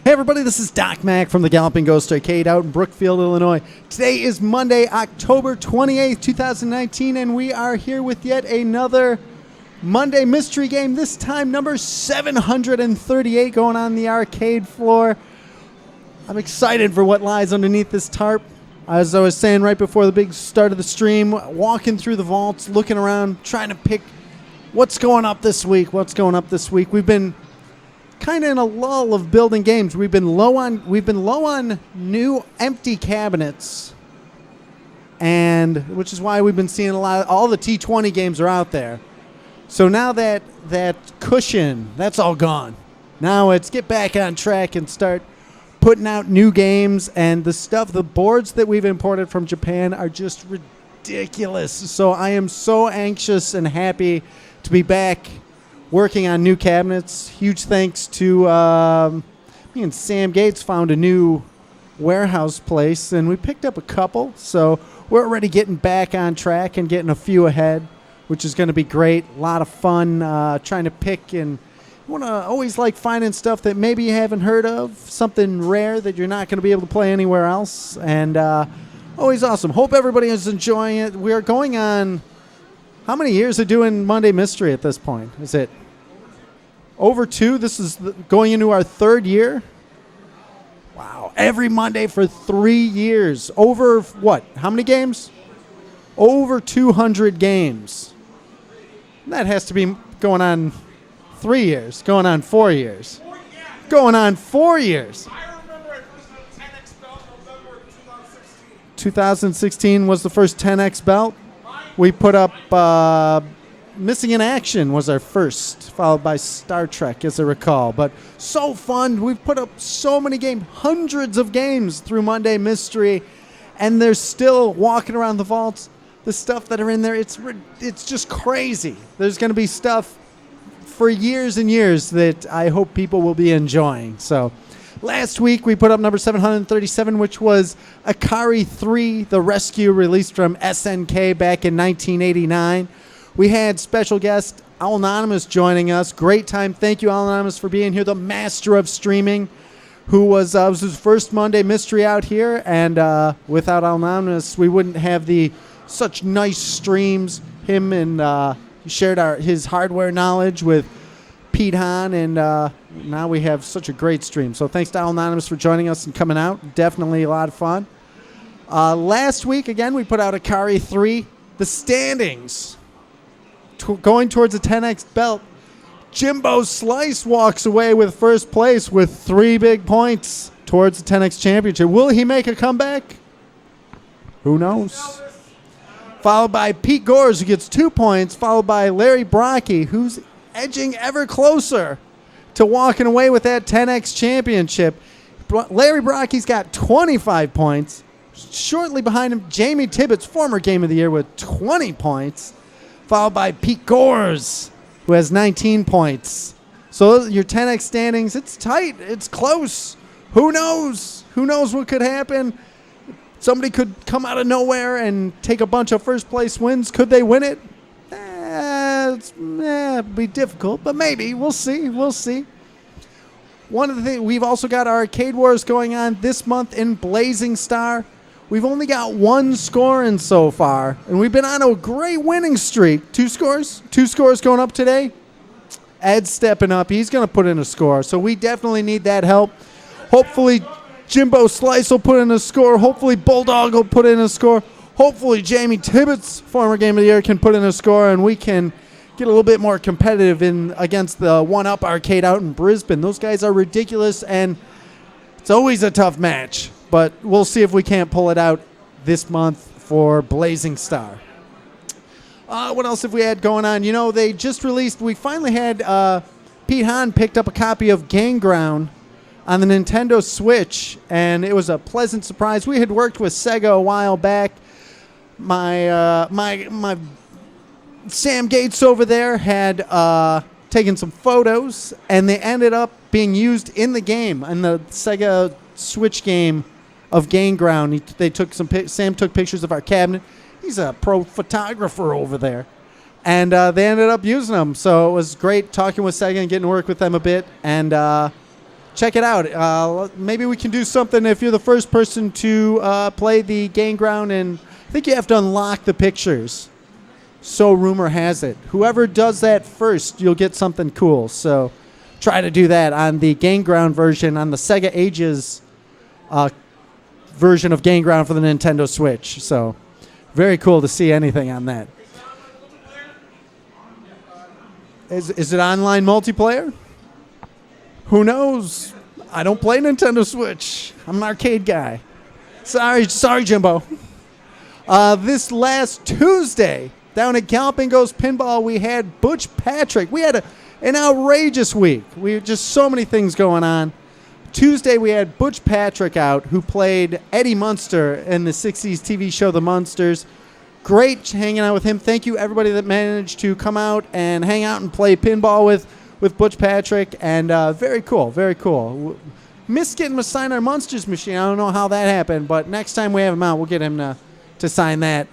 Hey everybody, this is Doc Mack from the Galloping Ghost Arcade out in Brookfield, Illinois. Today is Monday, October 28th, 2019, and we are here with yet another Monday mystery game, this time number 738 going on the arcade floor. I'm excited for what lies underneath this tarp. As I was saying right before the big start of the stream, walking through the vaults, looking around, trying to pick what's going up this week. We've been kind of in a lull of building games. We've been low on new empty cabinets, and which is why we've been seeing all the T20 games are out there. So now that cushion, that's all gone. Now it's get back on track and start putting out new games, and the boards that we've imported from Japan are just ridiculous. So I am so anxious and happy to be back working on new cabinets. Huge thanks to me and Sam Gates found a new warehouse place, and we picked up a couple. So we're already getting back on track and getting a few ahead, which is going to be great. A lot of fun trying to pick, and you want to always like finding stuff that maybe you haven't heard of, something rare that you're not going to be able to play anywhere else, and always awesome. Hope everybody is enjoying it. We are going on, how many years of doing Monday Mystery at this point? Is it over 2? This is going into our 3rd year. Wow. Every Monday for 3 years. Over what? How many games? Over 200 games. That has to be going on 3 years. Going on 4 years. Going on 4 years. I remember I first had a 10X belt in November 2016. 2016 was the first 10X belt. We put up Missing in Action was our first, followed by Star Trek, as I recall. But so fun. We've put up so many games, hundreds of games through Monday Mystery, and they're still walking around the vaults. The stuff that are in there, it's just crazy. There's going to be stuff for years and years that I hope people will be enjoying. So last week we put up number 737, which was Akari 3, The Rescue, released from SNK back in 1989. We had special guest Owl Anonymous joining us. Great time. Thank you, Owl Anonymous, for being here. The master of streaming, who was his first Monday Mystery out here. And without Owl Anonymous, we wouldn't have such nice streams. Him and he shared his hardware knowledge with Pete Hahn, and now we have such a great stream. So thanks to Owl Anonymous for joining us and coming out. Definitely a lot of fun. Last week, again, we put out Akari 3. The standings. Going towards a 10X belt, Jimbo Slice walks away with first place with 3 big points towards the 10X championship. Will he make a comeback? Who knows? Followed by Pete Gores, who gets 2 points, followed by Larry Brocky, who's edging ever closer to walking away with that 10X championship. Larry Brocky's got 25 points. Shortly behind him, Jamie Tibbetts, former Game of the Year, with 20 points. Followed by Pete Gores, who has 19 points. So your 10X standings, it's tight. It's close. Who knows? Who knows what could happen? Somebody could come out of nowhere and take a bunch of first-place wins. Could they win it? It'd be difficult, but maybe. We'll see. We'll see. One of the things, we've also got our Arcade Wars going on this month in Blazing Star. We've only got 1 scoring so far, and we've been on a great winning streak. 2 scores? 2 scores going up today? Ed's stepping up. He's going to put in a score, so we definitely need that help. Hopefully, Jimbo Slice will put in a score. Hopefully, Bulldog will put in a score. Hopefully, Jamie Tibbetts, former Game of the Year, can put in a score, and we can get a little bit more competitive against the 1-Up Arcade out in Brisbane. Those guys are ridiculous, and it's always a tough match. But we'll see if we can't pull it out this month for Blazing Star. What else have we had going on? You know, they just released, we finally had Pete Hahn picked up a copy of Game Ground on the Nintendo Switch, and it was a pleasant surprise. We had worked with Sega a while back. My Sam Gates over there had taken some photos, and they ended up being used in the game, in the Sega Switch game of Game Ground. Sam took pictures of our cabinet. He's a pro photographer over there. And they ended up using them. So it was great talking with Sega and getting to work with them a bit. And check it out. Maybe we can do something if you're the first person to play the game ground, and I think you have to unlock the pictures. So rumor has it. Whoever does that first, you'll get something cool. So try to do that on the game ground version, on the Sega Ages version of game ground for the Nintendo Switch. So very cool to see anything on that. Is it online multiplayer? Who knows? I don't play Nintendo Switch. I'm an arcade guy. Sorry, Jimbo. This last Tuesday, down at Galloping Goes Pinball, we had Butch Patrick. We had an outrageous week. We had just so many things going on. Tuesday, we had Butch Patrick out, who played Eddie Munster in the 60s TV show The Munsters. Great hanging out with him. Thank you, everybody that managed to come out and hang out and play pinball with Butch Patrick. And very cool, very cool. Missed getting him to sign our Munsters machine. I don't know how that happened, but next time we have him out, we'll get him to sign that.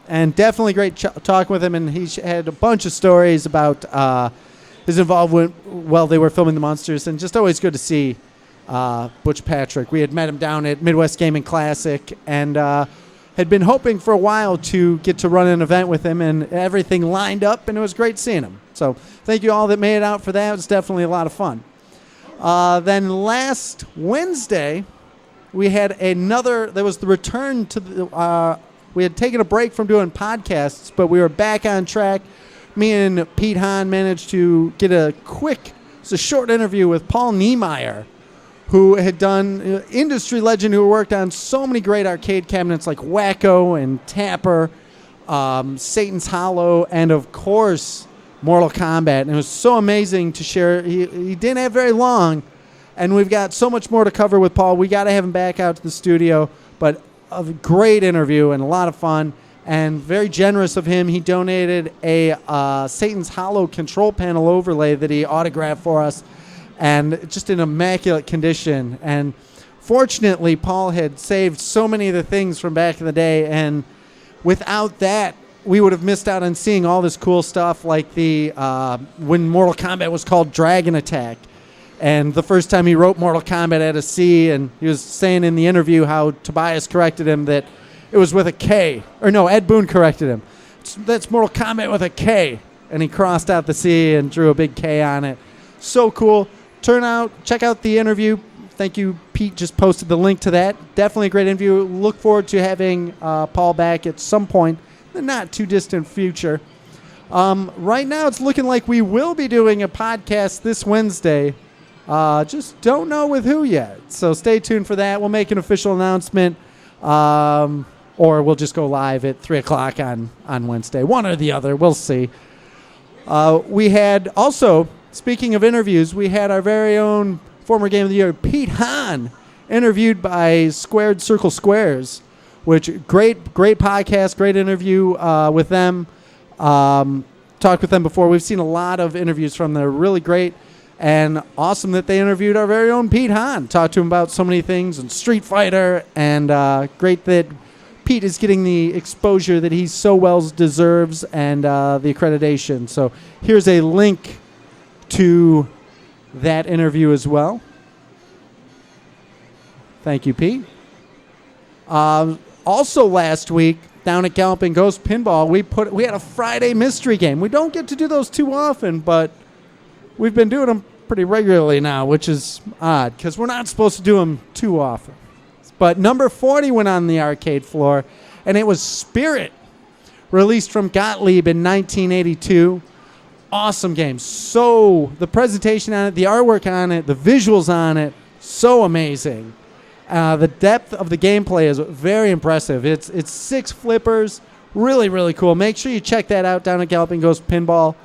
And definitely great talking with him, and he had a bunch of stories about his involvement while they were filming The Munsters, and just always good to see Butch Patrick. We had met him down at Midwest Gaming Classic, and had been hoping for a while to get to run an event with him, and everything lined up, and it was great seeing him. So thank you all that made it out for that. It was definitely a lot of fun. Then last Wednesday, we had there was the return to the, we had taken a break from doing podcasts, but we were back on track. Me and Pete Hahn managed to get a short interview with Paul Niemeyer, who had done industry legend, who worked on so many great arcade cabinets like Wacko and Tapper, Satan's Hollow, and of course Mortal Kombat. And it was so amazing to share. He didn't have very long, and we've got so much more to cover with Paul. We got to have him back out to the studio, but a great interview and a lot of fun, and very generous of him. He donated a Satan's Hollow control panel overlay that he autographed for us, and just in immaculate condition. And fortunately, Paul had saved so many of the things from back in the day, and without that, we would have missed out on seeing all this cool stuff, like the when Mortal Kombat was called Dragon Attack. And the first time he wrote Mortal Kombat at a C, and he was saying in the interview how Tobias corrected him that it was with a K. Or no, Ed Boon corrected him. That's Mortal Kombat with a K. And he crossed out the C and drew a big K on it. So cool. Check out the interview. Thank you, Pete just posted the link to that. Definitely a great interview. Look forward to having Paul back at some point in the not too distant future. Right now it's looking like we will be doing a podcast this Wednesday. Just don't know with who yet. So stay tuned for that. We'll make an official announcement, or we'll just go live at 3 o'clock on Wednesday. One or the other. We'll see. We had also, speaking of interviews, we had our very own former Game of the Year, Pete Hahn, interviewed by Squared Circle Squares, which great podcast, great interview with them. Talked with them before. We've seen a lot of interviews from them. They're really great. And awesome that they interviewed our very own Pete Hahn. Talked to him about so many things, and Street Fighter, and great that Pete is getting the exposure that he so well deserves, and the accreditation. So here's a link to that interview as well. Thank you, Pete. Also last week, down at Galloping Ghost Pinball, we had a Friday mystery game. We don't get to do those too often, but we've been doing them pretty regularly now, which is odd because we're not supposed to do them too often. But number 40 went on the arcade floor, and it was Spirit, released from Gottlieb in 1982. Awesome game. So the presentation on it, the artwork on it, the visuals on it, so amazing. The depth of the gameplay is very impressive. It's 6 flippers, really, really cool. Make sure you check that out down at Galloping Ghost Pinball.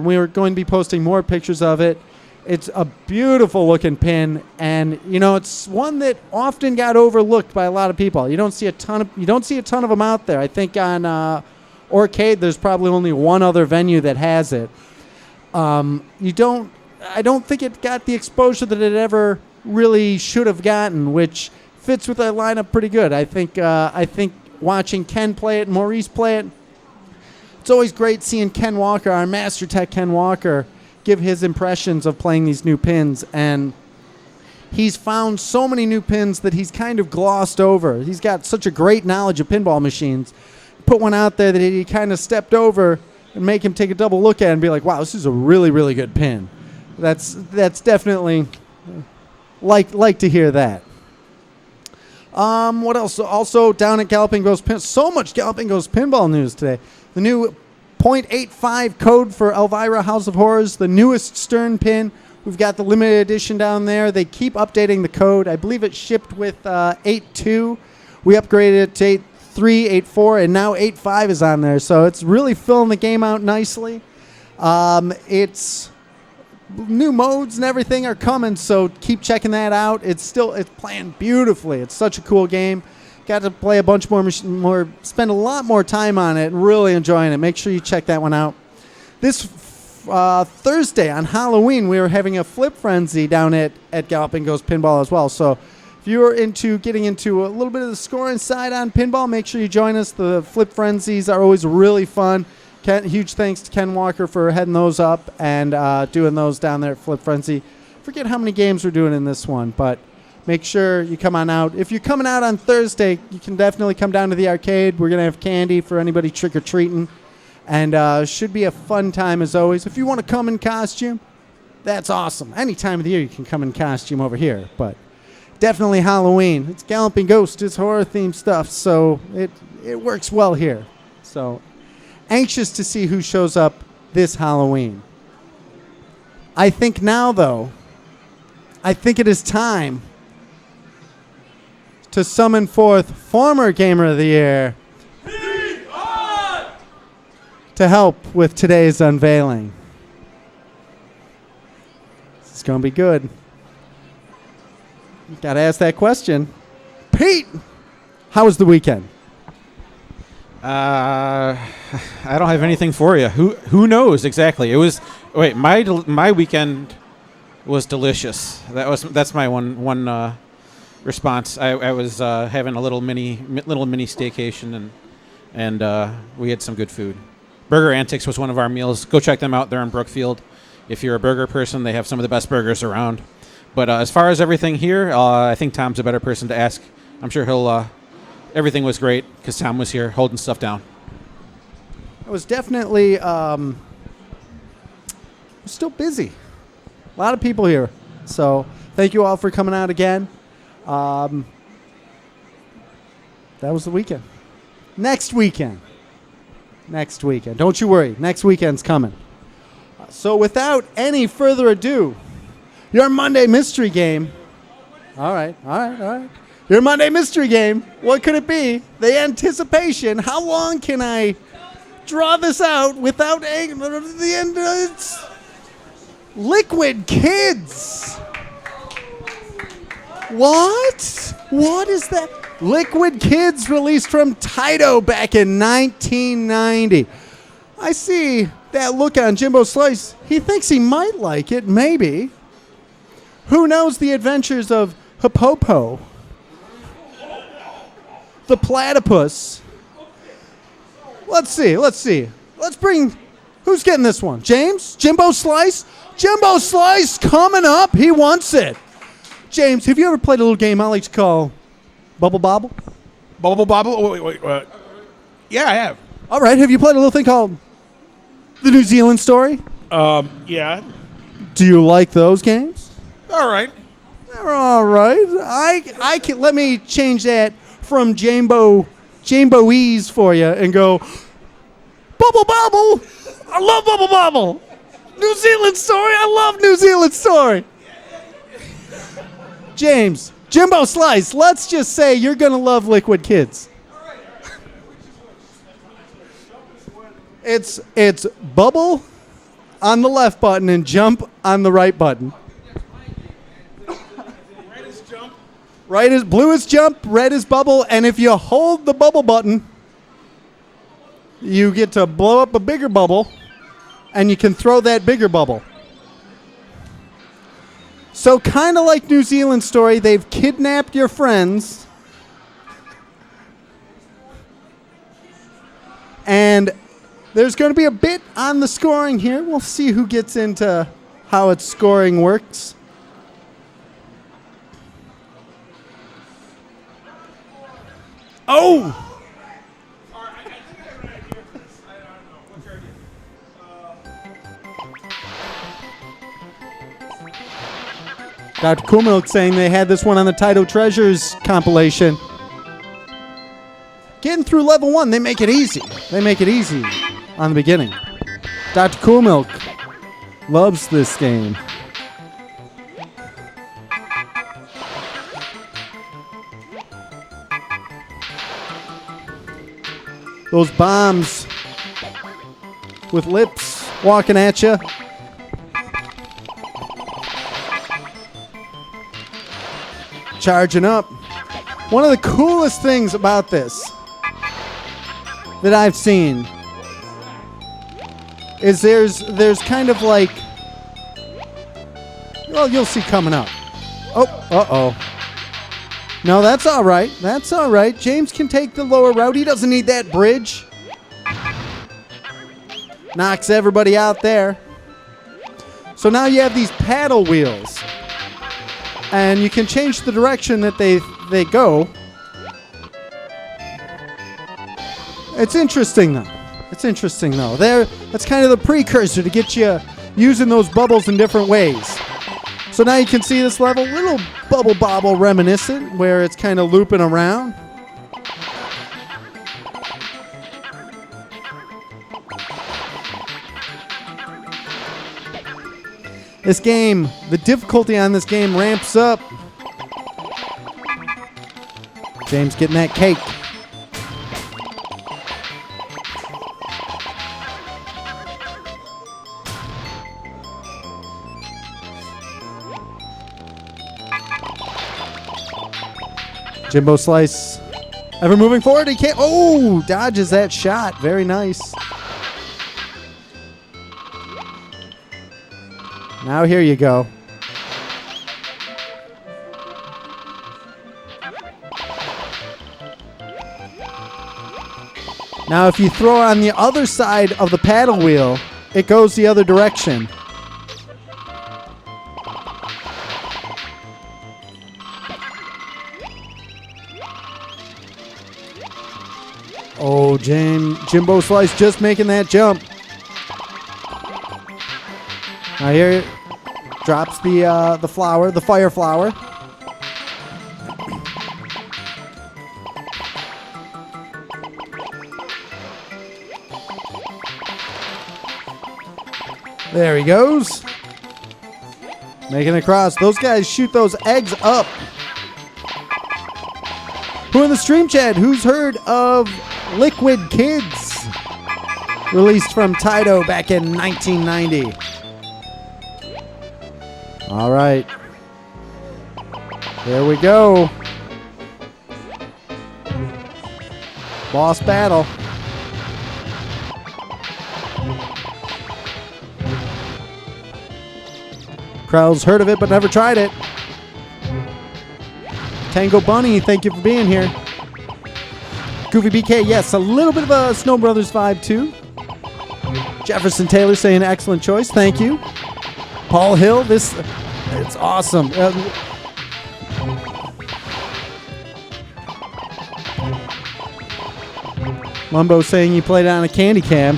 We are going to be posting more pictures of it. It's a beautiful looking pin, and it's one that often got overlooked by a lot of people. You don't see a ton of them out there. I think on Orcade there's probably only one other venue that has it. I don't think it got the exposure that it ever really should have gotten, which fits with our lineup pretty good. I think watching Ken play it and Maurice play it, it's always great seeing Ken Walker, our Master Tech Ken Walker, give his impressions of playing these new pins, and he's found so many new pins that he's kind of glossed over. He's got such a great knowledge of pinball machines. Put one out there that he kind of stepped over and make him take a double look at it and be like, wow, this is a really, really good pin. That's definitely like to hear that. What else? Also down at Galloping Goes so much Galloping Goes Pinball news today. The new .85 code for Elvira House of Horrors, the newest Stern pin. We've got the limited edition down there. They keep updating the code. I believe it shipped with 8.2. We upgraded it to 8.3, 8.4, and now 8.5 is on there. So it's really filling the game out nicely. It's new modes and everything are coming, so keep checking that out. It's playing beautifully. It's such a cool game. Got to play a bunch more, spend a lot more time on it, and really enjoying it. Make sure you check that one out. This Thursday on Halloween, we were having a flip frenzy down at Galloping Goes Pinball as well. So if you're into getting into a little bit of the scoring side on pinball, make sure you join us. The flip frenzies are always really fun. Huge thanks to Ken Walker for heading those up and doing those down there at Flip Frenzy. Forget how many games we're doing in this one, but make sure you come on out. If you're coming out on Thursday, you can definitely come down to the arcade. We're going to have candy for anybody trick-or-treating. And should be a fun time as always. If you want to come in costume, that's awesome. Any time of the year you can come in costume over here. But definitely Halloween. It's Galloping Ghost. It's horror-themed stuff, so it works well here. So anxious to see who shows up this Halloween. I think now, though, it is time to summon forth former Gamer of the Year to help with today's unveiling. This is going to be good. Got to ask that question. Pete, how was the weekend? I don't have anything for you. Who knows exactly? It was my weekend was delicious. That's my one response. I was having a little mini staycation and we had some good food. Burger Antics was one of our meals. Go check them out. They're in Brookfield. If you're a burger person, they have some of the best burgers around. But as far as everything here, I think Tom's a better person to ask. I'm sure he'll. Everything was great because Tom was here holding stuff down. It was definitely still busy. A lot of people here. So thank you all for coming out again. That was the weekend. Next weekend. Don't you worry. Next weekend's coming. So without any further ado, your Monday mystery game. All right. Your Monday mystery game. What could it be? The anticipation. How long can I draw this out without the end? It's Liquid Kids. What? What is that? Liquid Kids released from Taito back in 1990. I see that look on Jimbo Slice. He thinks he might like it, maybe. Who knows the adventures of Hippopo, the platypus? Let's see. Let's bring... Who's getting this one? James? Jimbo Slice? Jimbo Slice coming up. He wants it. James, have you ever played a little game I like to call Bubble Bobble? Bubble Bobble? Oh, wait. Yeah, I have. All right. Have you played a little thing called The New Zealand Story? Yeah. Do you like those games? All right. They're all right. I can, let me change that from Jambo-ese for you and go, Bubble Bobble. I love Bubble Bobble. New Zealand Story. I love New Zealand Story. James, Jimbo Slice, let's just say you're going to love Liquid Kids. It's bubble on the left button and jump on the right button. Red is jump. Blue is jump, red is bubble, and if you hold the bubble button, you get to blow up a bigger bubble, and you can throw that bigger bubble. So kind of like New Zealand Story, they've kidnapped your friends and There's going to be a bit on the scoring here. We'll see who gets into how its scoring works. Oh! All right, I think I have an idea for this. I don't know. What's your idea? Dr. Coolmilk saying they had this one on the Taito Treasures compilation. Getting through level 1, they make it easy. They make it easy on the beginning. Dr. Coolmilk loves this game. Those bombs with lips walking at you. Charging up. One of the coolest things about this that I've seen is there's kind of like, well, you'll see coming up. Oh, uh-oh. No, that's all right. That's all right. James can take the lower route. He doesn't need that bridge. Knocks everybody out there. So now you have these paddle wheels. And you can change the direction that they go. It's interesting, though. It's interesting, though. That's kind of the precursor to get you using those bubbles in different ways. So now you can see this level, little Bubble Bobble reminiscent, where it's kind of looping around. This game, the difficulty on this game ramps up. James getting that cake. Jimbo Slice ever moving forward. He can't. Oh, dodges that shot. Very nice. Now here you go. Now if you throw on the other side of the paddle wheel, it goes the other direction. Oh, Jimbo Slice just making that jump. Now here, drops the flower, the fire flower. There he goes. Making it across. Those guys shoot those eggs up. Who in the stream chat, who's heard of Liquid Kids? Released from Taito back in 1990. All right. Here we go. Boss battle. Crowd's heard of it but never tried it. Tango Bunny, thank you for being here. Goofy BK, yes, a little bit of a Snow Brothers vibe too. Jefferson Taylor saying excellent choice, thank you. Paul Hill, it's awesome. Lumbo saying you played it on a candy cam.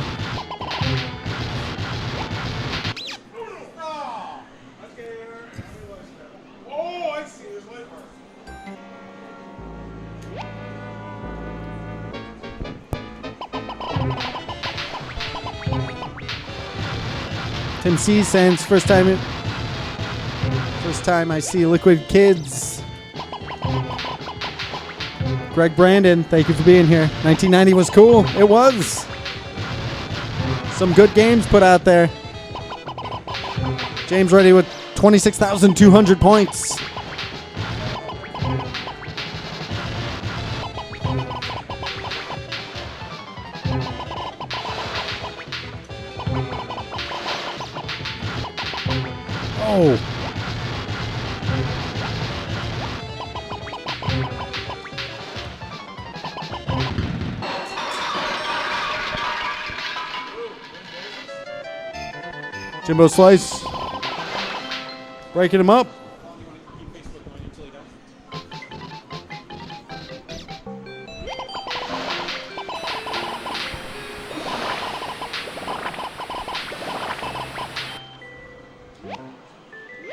Oh, I see. There's light bar. Tim C saying it's first time I see Liquid Kids. Greg Brandon, thank you for being here. 1990 was cool. It was. Some good games put out there. James ready with 26,200 points. Oh. Jimbo Slice. Breaking him up.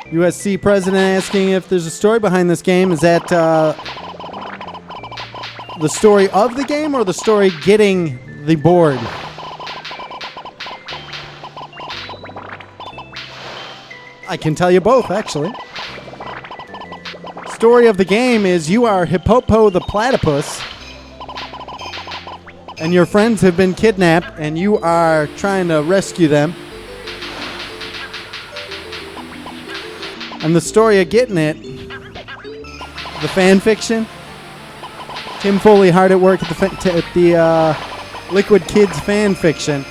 USC president asking if there's a story behind this game. Is that the story of the game or the story getting the board? I can tell you both, actually. Story of the game is you are Hippopo the platypus, and your friends have been kidnapped, and you are trying to rescue them. And the story of getting it, the fan fiction, Tim Foley hard at work at the Liquid Kids fan fiction.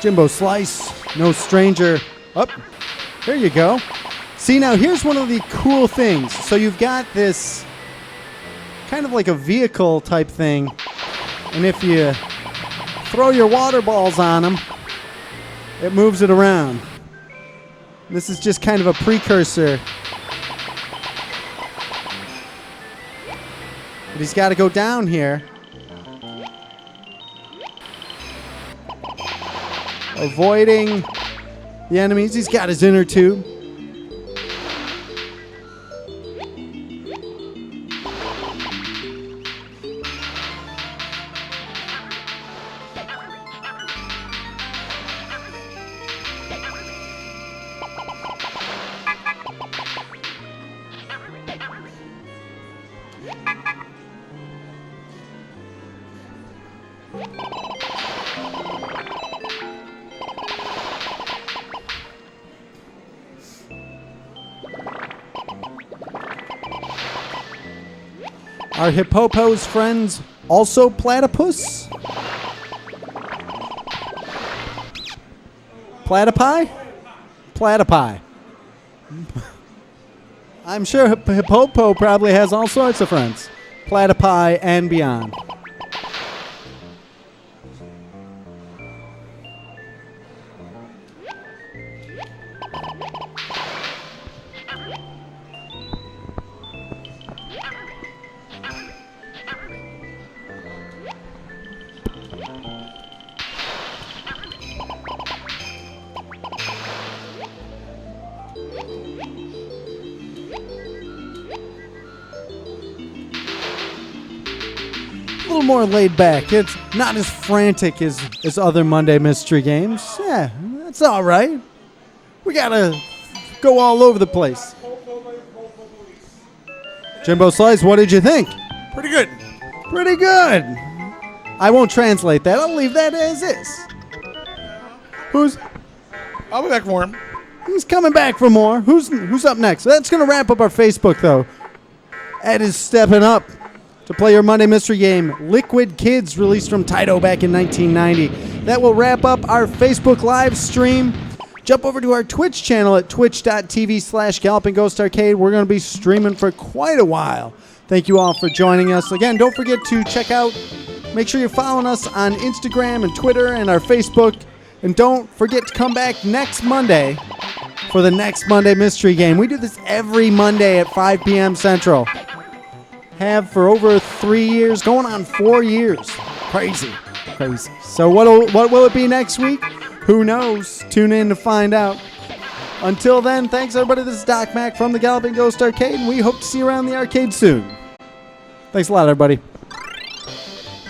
Jimbo Slice, no stranger. Up, there you go. See, now here's one of the cool things. So you've got this kind of like a vehicle type thing, and if you throw your water balls on them, it moves it around. This is just kind of a precursor. But he's got to go down here. Avoiding the enemies. He's got his inner tube. Are Hippopo's friends also platypus? Platypi? Platypi. I'm sure Hippopo probably has all sorts of friends. Platypi and beyond. A little more laid back. It's not as frantic as other Monday Mystery games. Yeah, that's all right. We gotta go all over the place. Jimbo Slice, what did you think? Pretty good. Pretty good. I won't translate that. I'll leave that as is. I'll be back for him. Who's coming back for more? Who's up next? That's gonna wrap up our Facebook though. Ed is stepping up to play your Monday Mystery game, Liquid Kids, released from Taito back in 1990. That will wrap up our Facebook live stream. Jump over to our Twitch channel at twitch.tv/Galloping Ghost Arcade. We're going to be streaming for quite a while. Thank you all for joining us. Again, don't forget to check out, make sure you're following us on Instagram and Twitter and our Facebook. And don't forget to come back next Monday for the next Monday Mystery game. We do this every Monday at 5 p.m. Central. Have for over 3 years, going on 4 years. Crazy. So what will it be next week? Who knows? Tune in to find out. Until then, thanks everybody. This is Doc Mac from the Galloping Ghost Arcade, and we hope to see you around the arcade soon. Thanks a lot, everybody.